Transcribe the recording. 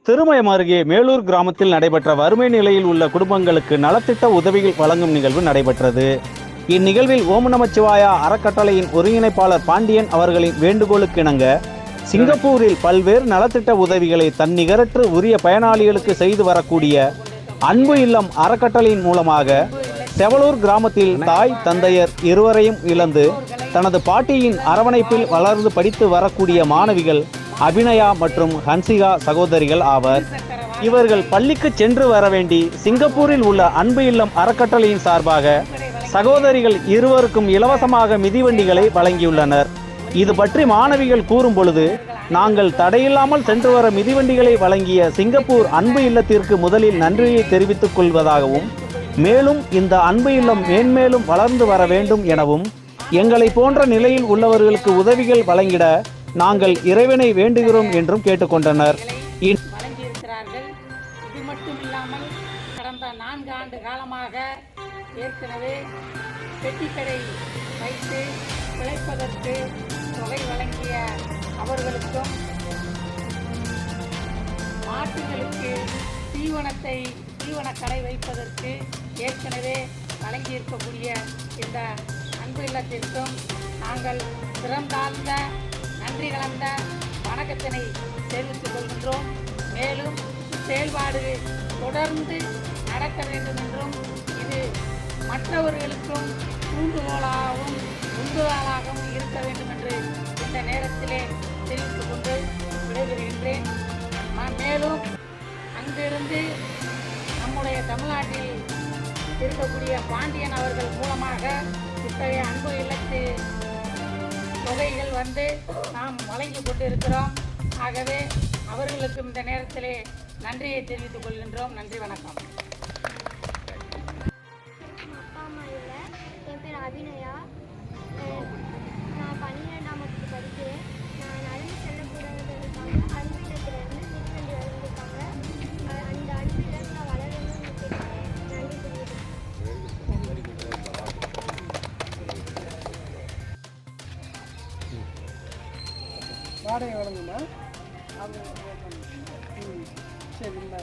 திருமயம் அருகே மேலூர் கிராமத்தில் நடைபெற்ற வறுமை நிலையில் உள்ள குடும்பங்களுக்கு நலத்திட்ட உதவிகள் வழங்கும் நிகழ்வு நடைபெற்றது. இந்நிகழ்வில் ஓம் நமச்சிவாயா அறக்கட்டளையின் ஒருங்கிணைப்பாளர் பாண்டியன் அவர்களின் வேண்டுகோளுக்கு இணங்க சிங்கப்பூரில் பல்வேறு நலத்திட்ட உதவிகளை தன்னிகரற்று உரிய பயனாளிகளுக்கு செய்து வரக்கூடிய அன்பு இல்லம் அறக்கட்டளையின் மூலமாக செவலூர் கிராமத்தில் தாய் தந்தையர் இருவரையும் இழந்து தனது பாட்டியின் அரவணைப்பில் வளர்ந்து படித்து வரக்கூடிய மாணவிகள் அபிநயா மற்றும் ஹன்சிகா சகோதரிகள் ஆவர். இவர்கள் பள்ளிக்கு சென்று வர வேண்டி சிங்கப்பூரில் உள்ள அன்பு இல்லம் அறக்கட்டளையின் சார்பாக சகோதரிகள் இருவருக்கும் இலவசமாக மிதிவண்டிகளை வழங்கியுள்ளனர். இது பற்றி மாணவிகள் கூறும் பொழுது, நாங்கள் தடையில்லாமல் சென்று வர மிதிவண்டிகளை வழங்கிய சிங்கப்பூர் அன்பு இல்லத்திற்கு முதலில் நன்றியை தெரிவித்துக் கொள்வதாகவும், மேலும் இந்த அன்பு இல்லம் மேன்மேலும் வளர்ந்து வர வேண்டும் எனவும், எங்களை போன்ற நிலையில் உள்ளவர்களுக்கு உதவிகள் வழங்கிட நாங்கள் இறைவனை வேண்டுகிறோம் என்றும் கேட்டுக்கொண்டனர். வழங்கியிருக்கிறார்கள். இது மட்டும் இல்லாமல் கடந்த 4 ஆண்டு காலமாக ஏற்கனவே பெட்டிக்கடை வைத்து பிழைப்பதற்கு தொகை வழங்கிய அவர்களுக்கும், மாட்டுகளுக்கு தீவன கடை வைப்பதற்கு ஏற்கனவே வழங்கியிருக்கக்கூடிய இந்த அன்பு இல்லத்திற்கும் நாங்கள் சிறந்தாழ்ந்த நன்றி கலந்த வணக்கத்தினை தெரிவித்துக் கொள்கின்றோம். மேலும் செயல்பாடு தொடர்ந்து நடக்க வேண்டும் என்றும், இது மற்றவர்களுக்கும் தூண்டுகோலாகவும் உந்துதலாகவும் இருக்க வேண்டும் என்று இந்த நேரத்திலே தெரிவித்துக் கொண்டு விடைபெறுகின்றேன். மேலும் அங்கிருந்து நம்முடைய தமிழ்நாட்டில் இருக்கக்கூடிய பாண்டியன் அவர்கள் மூலமாக இத்தகைய அன்பு இல்லத்து தொகைகள் நாம் வழங்கி கொண்டிருக்கிறோம். ஆகவே அவர்களுக்கும் இந்த நேரத்திலே நன்றியை தெரிவித்துக் கொள்கின்றோம். நன்றி, வணக்கம். அப்பா அம்மா இல்லை, என் பேர் அபிநயா. நான் 12ஆம் வகுப்பு படிக்கிறேன். நான் நடந்து செல்லக்கூடாததுக்காக அன்பிடத்திலிருந்து மிதிவண்டி வளர்ந்துருக்காங்க. அந்த அன்பிடம் நான் வளரணும்னு கேட்கிறேன். நன்றி தெரிவிக்கிறேன். வாடகை வழங்குமா? அது சரி, இந்த